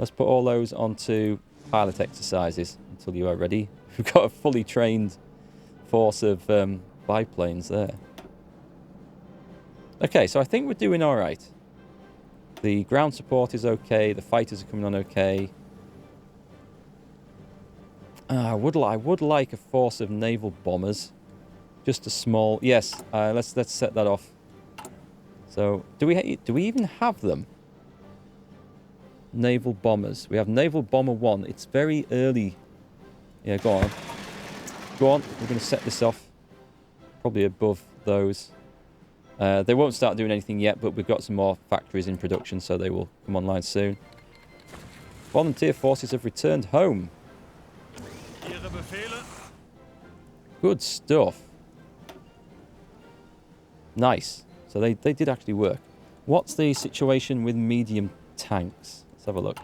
Let's put all those onto pilot exercises until you are ready. We've got a fully trained force of biplanes there. Okay, so I think we're doing all right. The ground support is okay. The fighters are coming on okay. I would like a force of naval bombers. Just a small... Yes, let's set that off. So, do we even have them? Naval bombers. We have Naval Bomber 1. It's very early. Yeah, go on. Go on. We're going to set this off. Probably above those. They won't start doing anything yet, but we've got some more factories in production, so they will come online soon. Volunteer forces have returned home. Good stuff. Nice. So they did actually work. What's the situation with medium tanks? Let's have a look.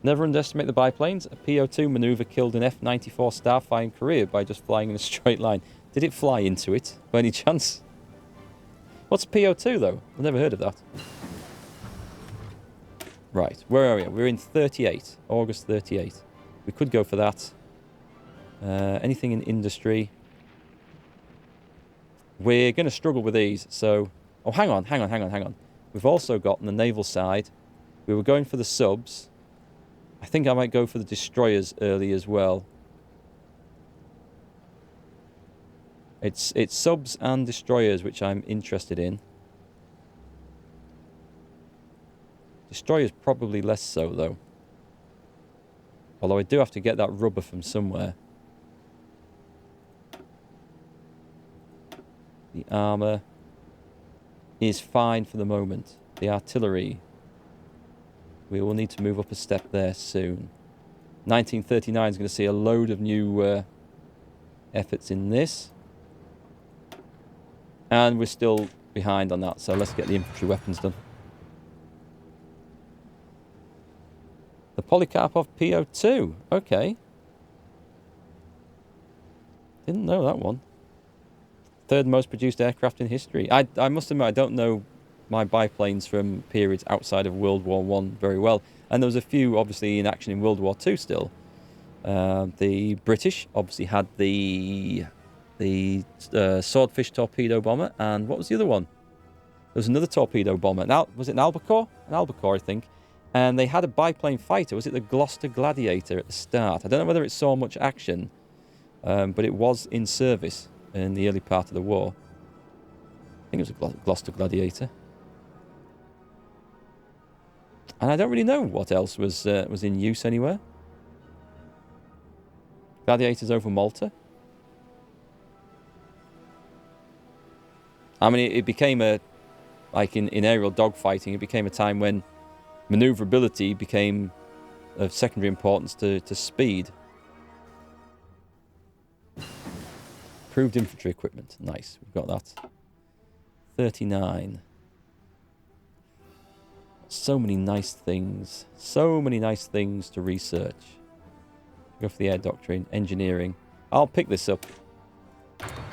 Never underestimate the biplanes. A PO2 maneuver killed an F-94 Starfire in Korea by just flying in a straight line. Did it fly into it, by any chance? What's PO2, though? I've never heard of that. Right, where are we? We're in 38. August 38. We could go for that. Anything in industry? We're going to struggle with these, so... Oh, hang on. We've also got, on the naval side, we were going for the subs. I think I might go for the destroyers early as well. It's subs and destroyers which I'm interested in. Destroyers probably less so, though. Although I do have to get that rubber from somewhere. The armour is fine for the moment. The artillery... We will need to move up a step there soon. 1939 is going to see a load of new efforts in this. And we're still behind on that, so let's get the infantry weapons done. The Polycarpov PO2. Okay. Didn't know that one. Third most produced aircraft in history. I must admit, I don't know my biplanes from periods outside of World War I very well. And there was a few, obviously, in action in World War II still. The British obviously had the Swordfish torpedo bomber. And what was the other one? There was another torpedo bomber. Now, was it an Albacore? An Albacore, I think. And they had a biplane fighter. Was it the Gloucester Gladiator at the start? I don't know whether it saw much action, but it was in service in the early part of the war. I think it was a Gloucester Gladiator. And I don't really know what else was in use anywhere. Gladiators over Malta. I mean, it became a... Like in aerial dogfighting, it became a time when maneuverability became of secondary importance to speed. Improved infantry equipment. Nice, we've got that. 39. So many nice things. So many nice things to research. Go for the air doctrine. Engineering. I'll pick this up.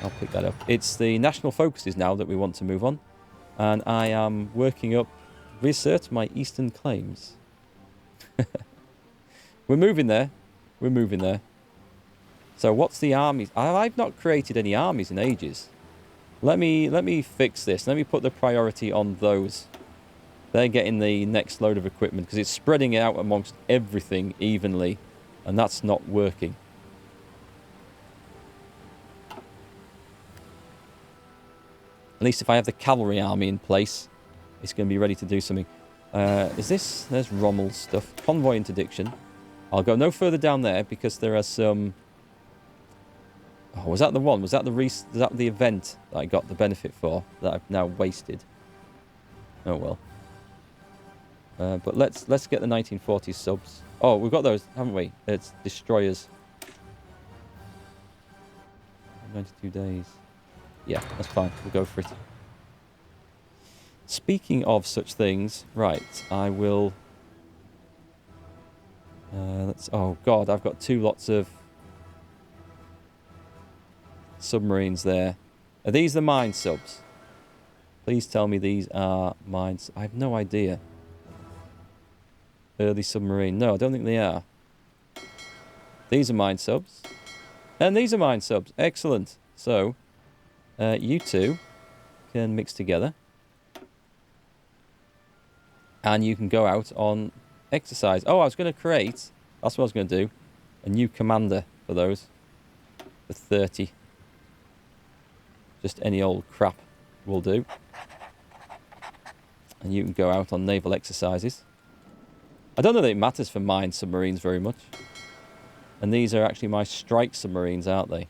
I'll pick that up. It's the national focuses now that we want to move on. And I am working up... Reassert my eastern claims. We're moving there. We're moving there. So what's the armies? I've not created any armies in ages. Let me fix this. Let me put the priority on those. They're getting the next load of equipment because it's spreading it out amongst everything evenly, and that's not working. At least if I have the cavalry army in place, it's going to be ready to do something. Is this... There's Rommel's stuff. Convoy interdiction. I'll go no further down there because there are some... Oh, was that the one? Was that the event that I got the benefit for that I've now wasted? Oh well. But let's get the 1940s subs. Oh, we've got those, haven't we? It's destroyers. 92 days. Yeah, that's fine. We'll go for it. Speaking of such things, right, I will... Oh, God, I've got two lots of submarines there. Are these the mine subs? Please tell me these are mines. I have no idea. Early submarine. No, I don't think they are. These are mine subs. And these are mine subs. Excellent. So, you two can mix together. And you can go out on exercise. Oh, I was going to create... That's what I was going to do. A new commander for those. For 30. Just any old crap will do. And you can go out on naval exercises. I don't know that it matters for mine submarines very much. And these are actually my strike submarines, aren't they?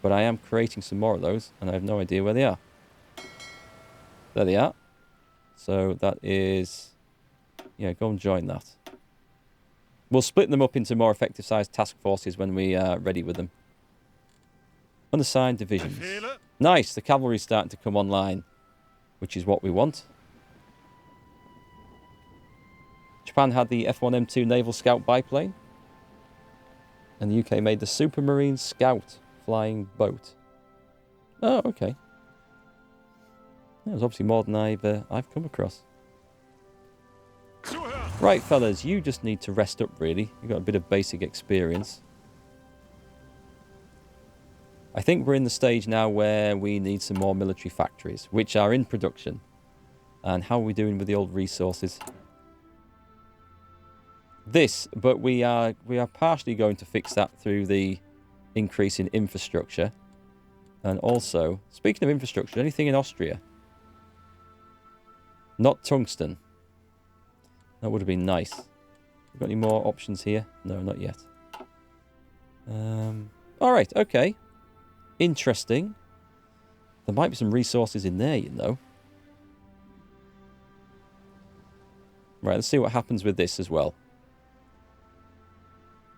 But I am creating some more of those, and I have no idea where they are. There they are. So that is... Yeah, go and join that. We'll split them up into more effective sized task forces when we are ready with them. Unassigned divisions. Nice, the cavalry's starting to come online, which is what we want. Japan had the F-1M2 Naval Scout biplane. And the UK made the Supermarine Scout flying boat. Oh, okay. There's obviously more than I've come across. Right, fellas, you just need to rest up, really. You've got a bit of basic experience. I think we're in the stage now where we need some more military factories, which are in production. And how are we doing with the old resources? But we are partially going to fix that through the increase in infrastructure. And also, speaking of infrastructure, anything in Austria? Not tungsten. That would have been nice. Got any more options here? No, not yet. Alright, okay. Interesting. There might be some resources in there, you know. Right, let's see what happens with this as well.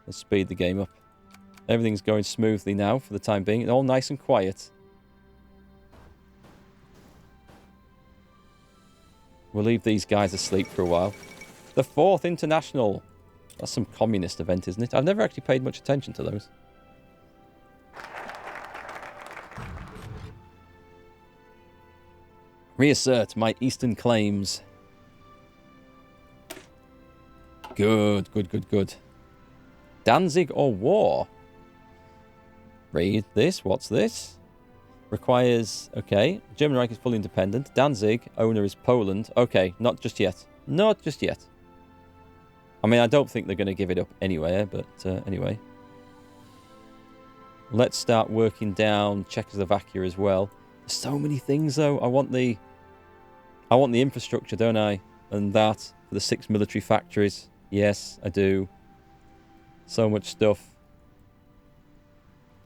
Let's speed the game up. Everything's going smoothly now for the time being. All nice and quiet. We'll leave these guys asleep for a while. The 4th International. That's some communist event, isn't it? I've never actually paid much attention to those. Reassert my eastern claims. Good, good, good, good. Danzig or war? Read this. What's this? Requires... Okay. German Reich is fully independent. Danzig, owner is Poland. Okay, not just yet. Not just yet. I mean, I don't think they're going to give it up anyway, but anyway. Let's start working down Czechoslovakia as well. There's so many things, though. I want the infrastructure, don't I? And that for the 6 military factories. Yes, I do. So much stuff.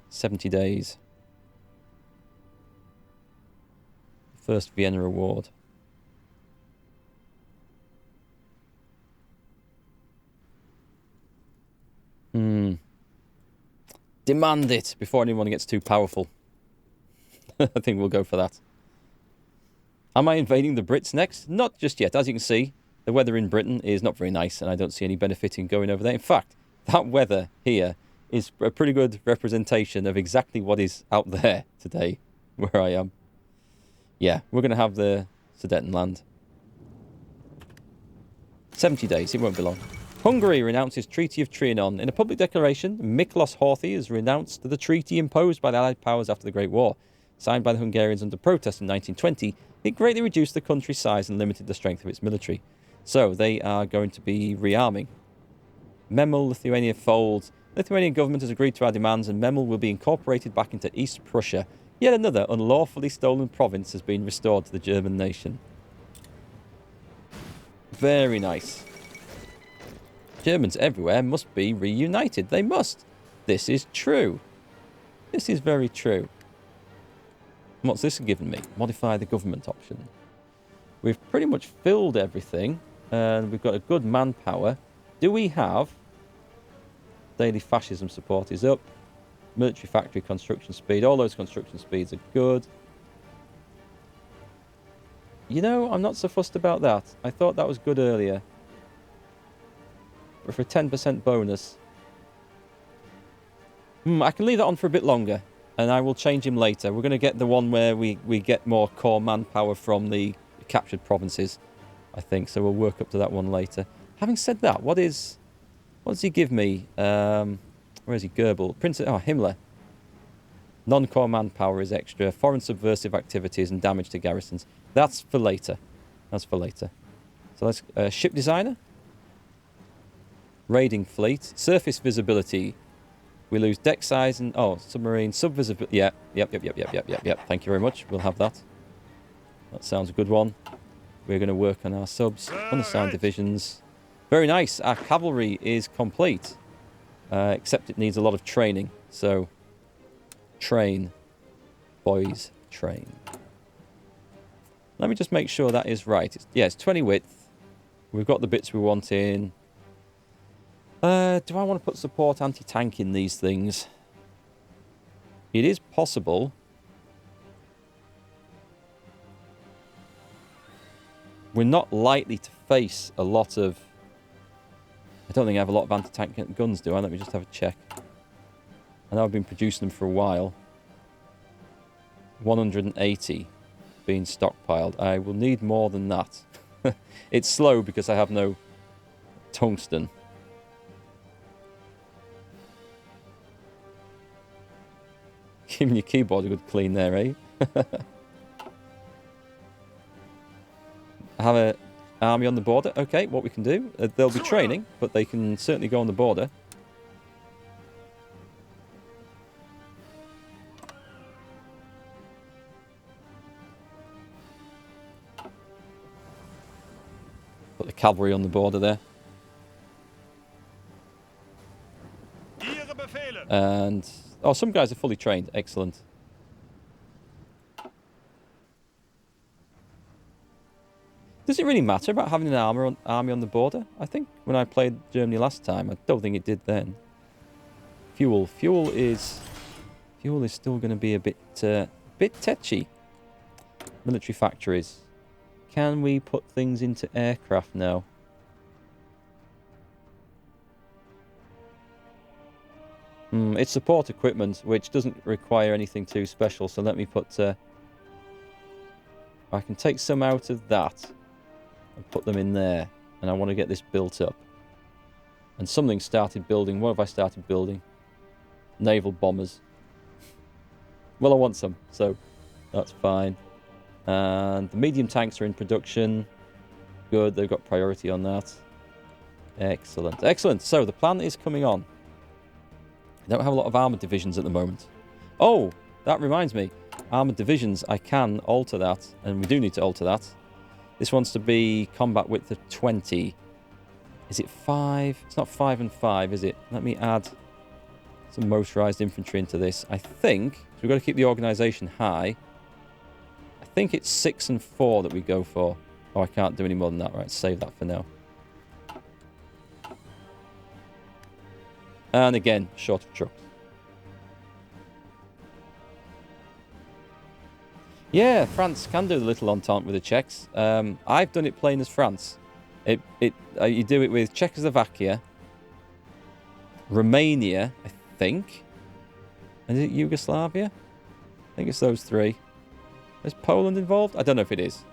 70 days. First Vienna Award. Demand it before anyone gets too powerful. I think we'll go for that. Am I invading the Brits next? Not just yet. As you can see, the weather in Britain is not very nice, and I don't see any benefit in going over there. In fact, that weather here is a pretty good representation of exactly what is out there today, where I am. Yeah, we're going to have the Sudetenland. 70 days, it won't be long. Hungary renounces Treaty of Trianon. In a public declaration, Miklos Horthy has renounced the treaty imposed by the Allied powers after the Great War. Signed by the Hungarians under protest in 1920, it greatly reduced the country's size and limited the strength of its military. So they are going to be rearming. Memel, Lithuania folds. The Lithuanian government has agreed to our demands, and Memel will be incorporated back into East Prussia. Yet another unlawfully stolen province has been restored to the German nation. Very nice. Germans everywhere must be reunited. They must. This is true. This is very true. What's this given me? Modify the government option. We've pretty much filled everything, and we've got a good manpower. Do we have... Daily fascism support is up. Military factory construction speed. All those construction speeds are good. You know, I'm not so fussed about that. I thought that was good earlier. But for a 10% bonus... I can leave that on for a bit longer. and I will change him later. We're going to get the one where we get more core manpower from the captured provinces, I think. So we'll work up to that one later. Having said that, what does he give me? Where is he? Goebbels. Himmler. Non-core manpower is extra. Foreign subversive activities and damage to garrisons. That's for later. That's for later. So let's... ship designer. Raiding fleet. Surface visibility. We lose deck size and... Oh, submarine. Subvisibility. Yeah. Yep. Thank you very much. We'll have that. That sounds a good one. We're going to work on our subs. Unassigned divisions. Very nice. Our cavalry is complete. Except it needs a lot of training. So... Train. Boys, train. Let me just make sure that is right. It's 20 width. We've got the bits we want in. Do I want to put support anti-tank in these things? It is possible. We're not likely to face a lot of... I don't think I have a lot of anti-tank guns, do I? Let me just have a check. I know I've been producing them for a while. 180 being stockpiled. I will need more than that. It's slow because I have no tungsten. Giving your keyboard a good clean there, eh? I have an army on the border. Okay, what we can do. They'll be training, but they can certainly go on the border. Put the cavalry on the border there. And... Oh, some guys are fully trained. Excellent. Does it really matter about having an army on the border? I think when I played Germany last time, I don't think it did then. Fuel. Fuel is still going to be a bit tetchy. Military factories. Can we put things into aircraft now? It's support equipment, which doesn't require anything too special. So let me put... I can take some out of that and put them in there. And I want to get this built up. And something started building. What have I started building? Naval bombers. Well, I want some, so that's fine. And the medium tanks are in production. Good, they've got priority on that. Excellent. Excellent. So the plan is coming on. I don't have a lot of armoured divisions at the moment. Oh, that reminds me. Armoured divisions, I can alter that. And we do need to alter that. This wants to be combat width of 20. Is it 5? It's not 5 and 5, is it? Let me add some motorised infantry into this. I think, so we've got to keep the organisation high. I think it's 6 and 4 that we go for. Oh, I can't do any more than that. Right, save that for now. And again, short of trucks. Yeah, France can do the little entente with the Czechs. I've done it plain as France. You do it with Czechoslovakia, Romania, I think. And is it Yugoslavia? I think it's those three. Is Poland involved? I don't know if it is.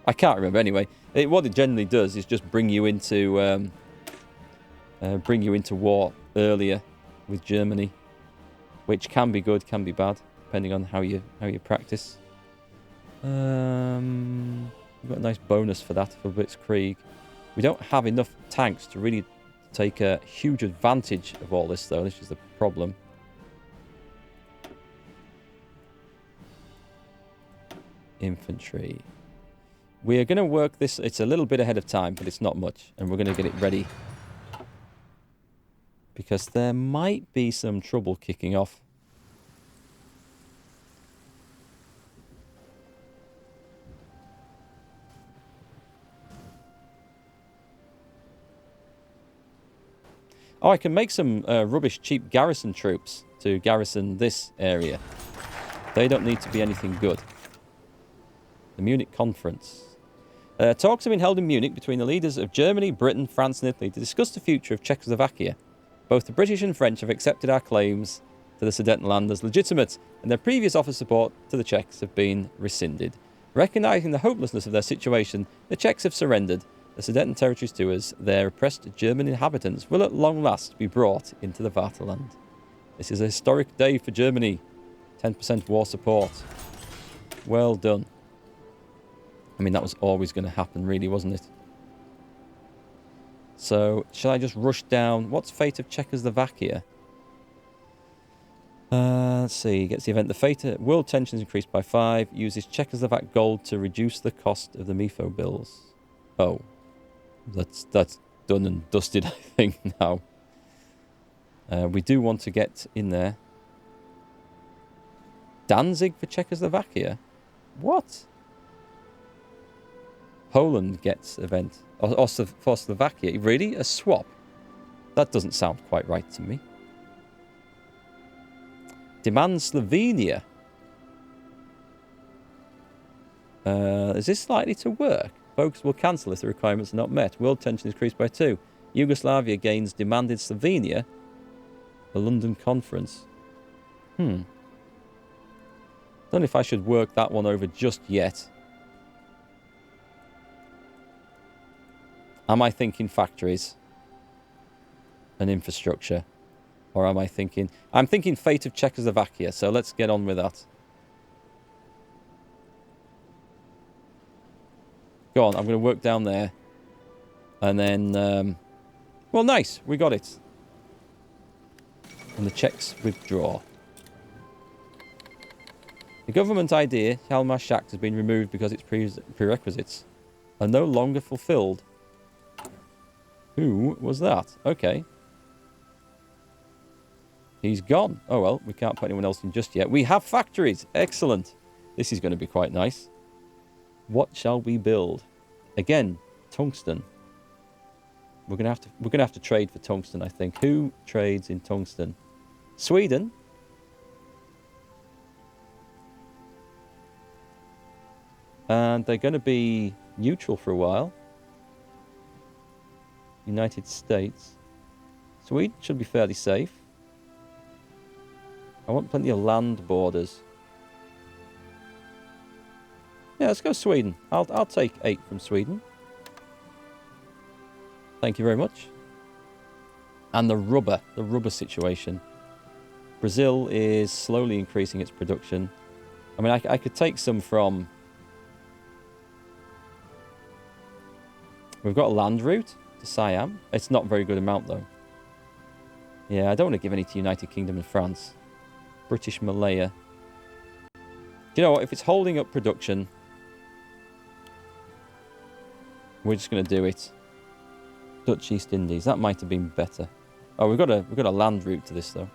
I can't remember anyway. What it generally does is just bring you into war earlier with Germany, which can be good, can be bad, depending on how you practice. We've got a nice bonus for that for Blitzkrieg. We don't have enough tanks to really take a huge advantage of all this, though. This is the problem. Infantry. We are going to work this. It's a little bit ahead of time, but it's not much. And we're going to get it ready. Because there might be some trouble kicking off. Oh, I can make some rubbish, cheap garrison troops to garrison this area. They don't need to be anything good. The Munich Conference. Talks have been held in Munich between the leaders of Germany, Britain, France and Italy to discuss the future of Czechoslovakia. Both the British and French have accepted our claims to the Sudetenland as legitimate, and their previous offer of support to the Czechs have been rescinded. Recognising the hopelessness of their situation, the Czechs have surrendered the Sudeten territories to us. Their oppressed German inhabitants will at long last be brought into the Vaterland. This is a historic day for Germany. 10% war support. Well done. I mean, that was always going to happen, really, wasn't it? So, shall I just rush down? What's fate of Czechoslovakia? Let's see. Gets the event. The fate of world tensions increased by 5. Uses Czechoslovak gold to reduce the cost of the MIFO bills. Oh. That's done and dusted, I think, now. We do want to get in there. Danzig for Czechoslovakia? What? Poland gets event. Or for Slovakia. Really? A swap? That doesn't sound quite right to me. Demand Slovenia. Is this likely to work? Folks will cancel if the requirements are not met. World tension increased by 2. Yugoslavia gains demanded Slovenia. The London Conference. Don't know if I should work that one over just yet. Am I thinking factories and infrastructure? Or am I thinking... I'm thinking fate of Czechoslovakia, so let's get on with that. Go on, I'm going to work down there. And then... well, nice, we got it. And the Czechs withdraw. The government idea, Hjalmar's Shacht, has been removed because its prerequisites are no longer fulfilled. Who was that? Okay. He's gone. Oh, well, we can't put anyone else in just yet. We have factories. Excellent. This is going to be quite nice. What shall we build? Again, tungsten. We're going to have to trade for tungsten, I think. Who trades in tungsten? Sweden. And they're going to be neutral for a while. United States. Sweden should be fairly safe. I want plenty of land borders. Yeah, let's go Sweden. I'll take 8 from Sweden. Thank you very much. And the rubber situation. Brazil is slowly increasing its production. I mean, I could take some from... We've got a land route to Siam. It's not a very good amount, though. Yeah, I don't want to give any to United Kingdom and France. British Malaya. Do you know what? If it's holding up production, we're just going to do it. Dutch East Indies. That might have been better. Oh, we've got a land route to this, though.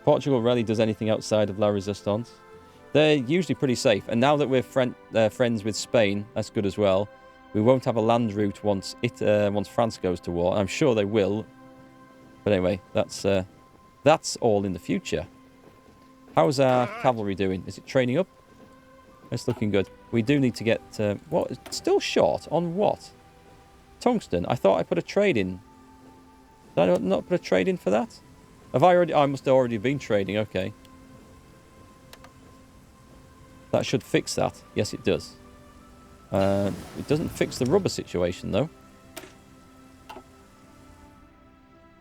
Portugal rarely does anything outside of La Resistance. They're usually pretty safe. And now that we're friends with Spain, that's good as well. We won't have a land route once France goes to war. I'm sure they will. But anyway, that's all in the future. How's our cavalry doing? Is it training up? It's looking good. We do need to get... what? Still short on what? Tungsten. I thought I put a trade in. Did I not put a trade in for that? Have I already... I must have already been trading. Okay. That should fix that. Yes, it does. It doesn't fix the rubber situation, though.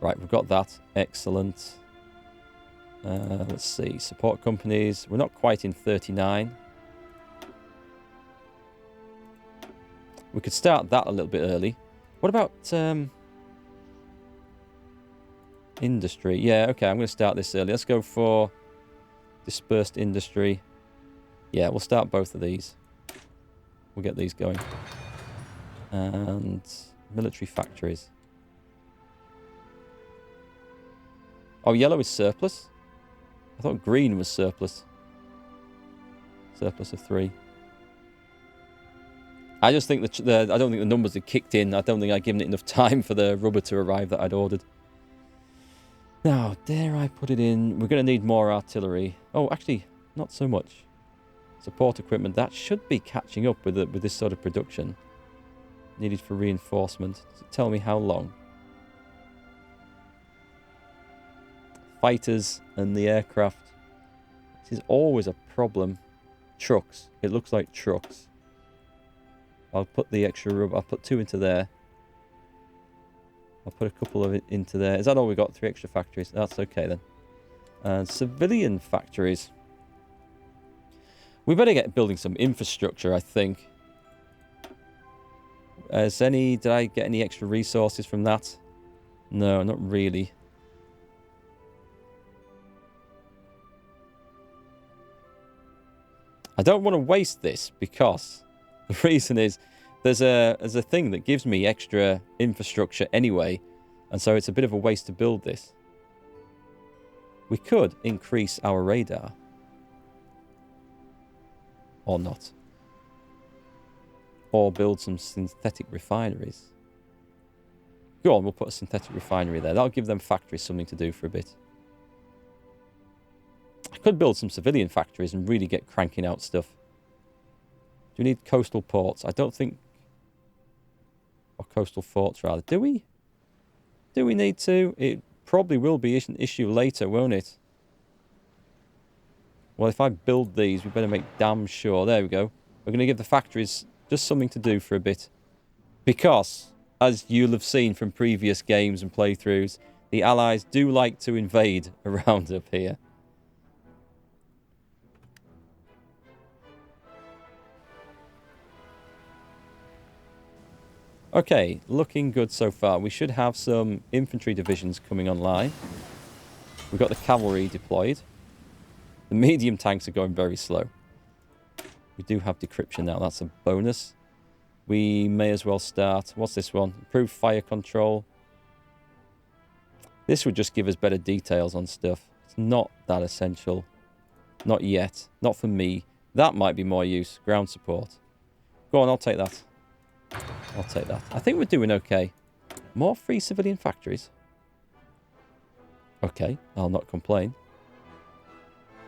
Right, we've got that. Excellent. Let's see. Support companies. We're not quite in 39. We could start that a little bit early. What about industry? Yeah, okay, I'm going to start this early. Let's go for Dispersed Industry. Yeah, we'll start both of these. We'll get these going. And military factories. Oh, yellow is surplus? I thought green was surplus. Surplus of 3. I just think I don't think the numbers had kicked in. I don't think I'd given it enough time for the rubber to arrive that I'd ordered. Now, dare I put it in? We're going to need more artillery. Oh, actually, not so much. Support equipment. That should be catching up with this sort of production. Needed for reinforcement. Does it tell me how long? fighters and the aircraft. This is always a problem. Trucks. It looks like trucks. I'll put the extra rubber. I'll put 2 into there. I'll put a couple of it into there. Is that all we got? 3 extra factories. That's okay then. And civilian factories. We better get building some infrastructure, I think. Did I get any extra resources from that? No, not really. I don't want to waste this because the reason is there's a thing that gives me extra infrastructure anyway, and so it's a bit of a waste to build this. We could increase our radar. Or not. Or build some synthetic refineries. Go on, we'll put a synthetic refinery there. That'll give them factories something to do for a bit. I could build some civilian factories and really get cranking out stuff. Do we need coastal ports? I don't think... Or coastal forts, rather. Do we? Do we need to? It probably will be an issue later, won't it? Well, if I build these, we better make damn sure. There we go. We're going to give the factories just something to do for a bit. Because, as you'll have seen from previous games and playthroughs, the Allies do like to invade around up here. Okay, looking good so far. We should have some infantry divisions coming online. We've got the cavalry deployed. The medium tanks are going very slow. We do have decryption now. That's a bonus. We may as well start... What's this one? Improved fire control. This would just give us better details on stuff. It's not that essential. Not yet. Not for me. That might be more use. Ground support. Go on, I'll take that. I'll take that. I think we're doing okay. More free civilian factories. Okay, I'll not complain.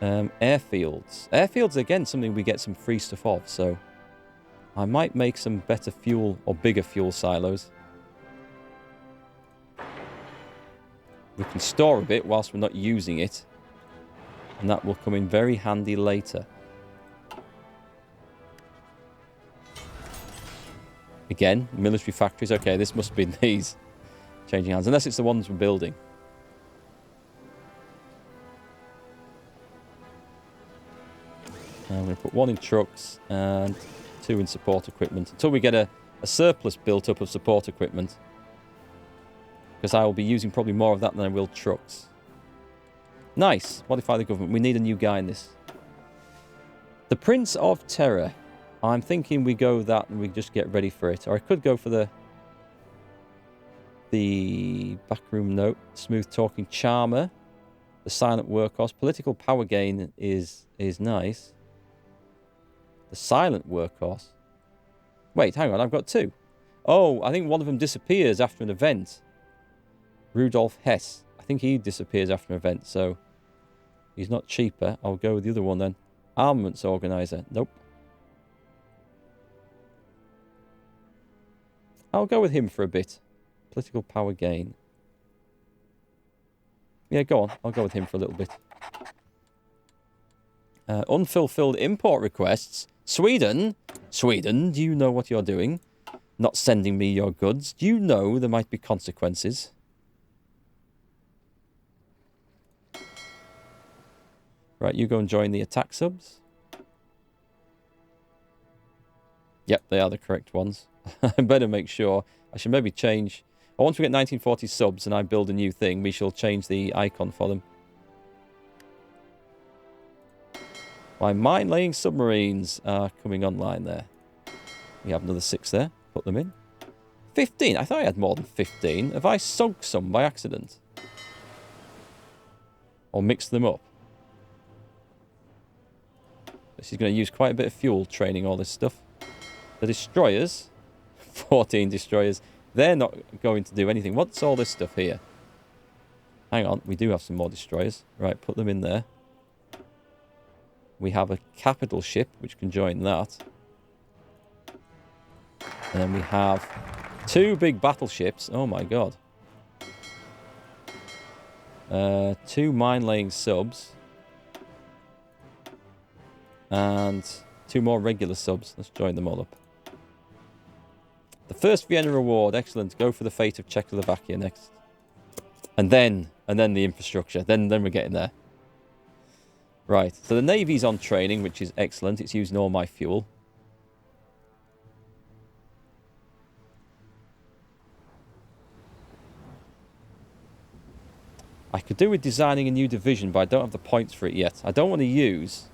Airfields. Airfields, again, something we get some free stuff of, so I might make some better fuel or bigger fuel silos. We can store a bit whilst we're not using it, and that will come in very handy later. Again, military factories. Okay, this must be these changing hands, unless it's the ones we're building. I'm going to put 1 in trucks and 2 in support equipment until we get a surplus built up of support equipment. Because I will be using probably more of that than I will trucks. Nice. Modify the government. We need a new guy in this. The Prince of Terror. I'm thinking we go that and we just get ready for it. Or I could go for the backroom note. Smooth talking charmer. The silent workhorse. Political power gain is nice. The silent workhorse. Wait, hang on. I've got 2. Oh, I think one of them disappears after an event. Rudolf Hess. I think he disappears after an event, so he's not cheaper. I'll go with the other one then. Armaments organizer. Nope. I'll go with him for a bit. Political power gain. Yeah, go on. I'll go with him for a little bit. Unfulfilled import requests. Sweden? Sweden, do you know what you're doing? Not sending me your goods. Do you know there might be consequences? Right, you go and join the attack subs. Yep, they are the correct ones. I better make sure. I should maybe change... Once we get 1940 subs and I build a new thing, we shall change the icon for them. My mine-laying submarines are coming online there. We have another 6 there. Put them in. 15. I thought I had more than 15. Have I sunk some by accident? Or mixed them up? This is going to use quite a bit of fuel training all this stuff. The destroyers, 14 destroyers, they're not going to do anything. What's all this stuff here? Hang on, we do have some more destroyers. Right, put them in there. We have a capital ship, which can join that. And then we have 2 big battleships. Oh my god. 2 mine-laying subs. And 2 more regular subs. Let's join them all up. The first Vienna Award. Excellent. Go for the fate of Czechoslovakia next. And then the infrastructure. Then we're getting there. Right. So the Navy's on training, which is excellent. It's using all my fuel. I could do with designing a new division, but I don't have the points for it yet. I don't want to use...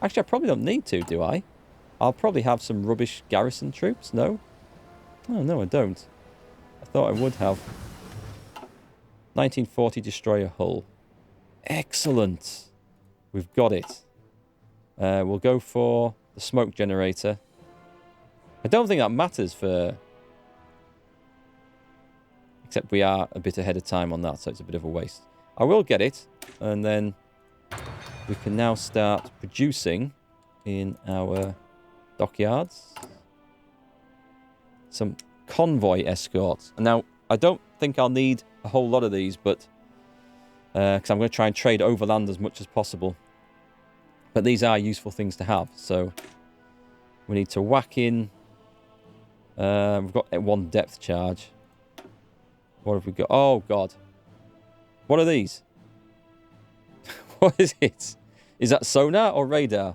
Actually, I probably don't need to, do I? I'll probably have some rubbish garrison troops. No? Oh, no, I don't. I thought I would have. 1940 destroyer hull. Excellent. We've got it. We'll go for the smoke generator. I don't think that matters for... Except we are a bit ahead of time on that, so it's a bit of a waste. I will get it, and then we can now start producing in our dockyards some convoy escorts. And now, I don't think I'll need a whole lot of these, but because I'm going to try and trade overland as much as possible. But these are useful things to have, so we need to whack in. We've got 1 depth charge. What have we got? Oh, God. What are these? What is it? Is that sonar or radar?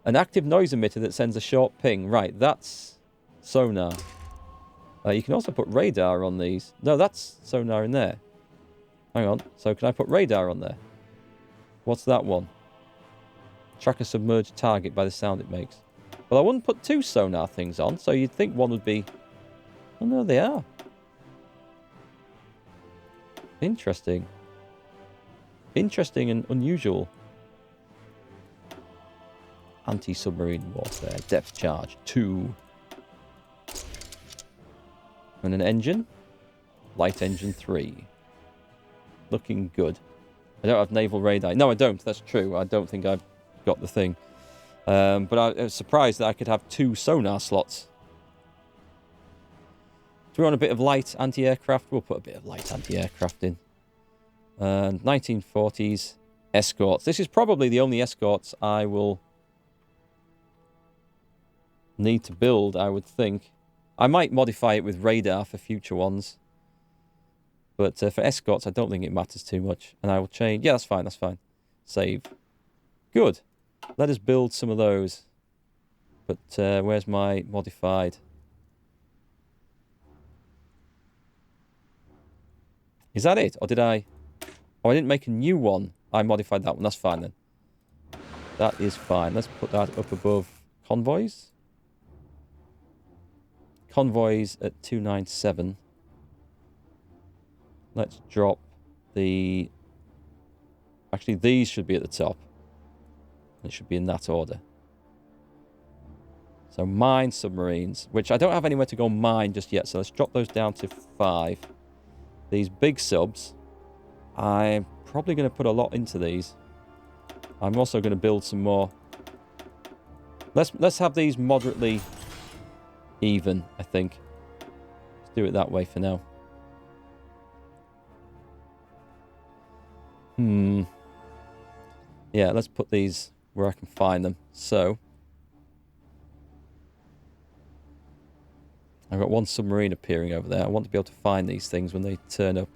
An active noise emitter that sends a short ping. Right, that's sonar. You can also put radar on these. No, that's sonar in there. Hang on. So can I put radar on there? What's that one? Track a submerged target by the sound it makes. Well, I wouldn't put 2 sonar things on, so you'd think one would be... Oh, no, they are. Interesting. Interesting and unusual. Anti-submarine warfare. Depth charge 2. And an engine. Light engine 3. Looking good. I don't have naval radar. No, I don't. That's true. I don't think I've got the thing. But I was surprised that I could have 2 sonar slots. Do we want a bit of light anti-aircraft? We'll put a bit of light anti-aircraft in. 1940s escorts. This is probably the only escorts I will need to build, I would think. I might modify it with radar for future ones. But for escorts, I don't think it matters too much. And I will change... Yeah, that's fine, that's fine. Save. Good. Let us build some of those. But where's my modified... Is that it? Or did I... Oh, I didn't make a new one. I modified that one. That's fine then. That is fine. Let's put that up above convoys. Convoys at 297. Let's drop the... Actually, these should be at the top. It should be in that order. So mine submarines, which I don't have anywhere to go mine just yet. So let's drop those down to 5. These big subs, I'm probably going to put a lot into these. I'm also going to build some more. Let's have these moderately even, I think. Let's do it that way for now. Yeah, let's put these where I can find them. So, I've got 1 submarine appearing over there. I want to be able to find these things when they turn up.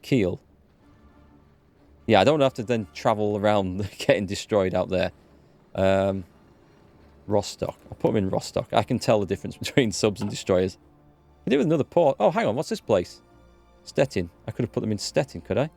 Kiel. Yeah, I don't have to then travel around getting destroyed out there. Rostock. I'll put them in Rostock. I can tell the difference between subs and destroyers. I do with another port. Oh, hang on. What's this place? Stettin. I could have put them in Stettin, could I?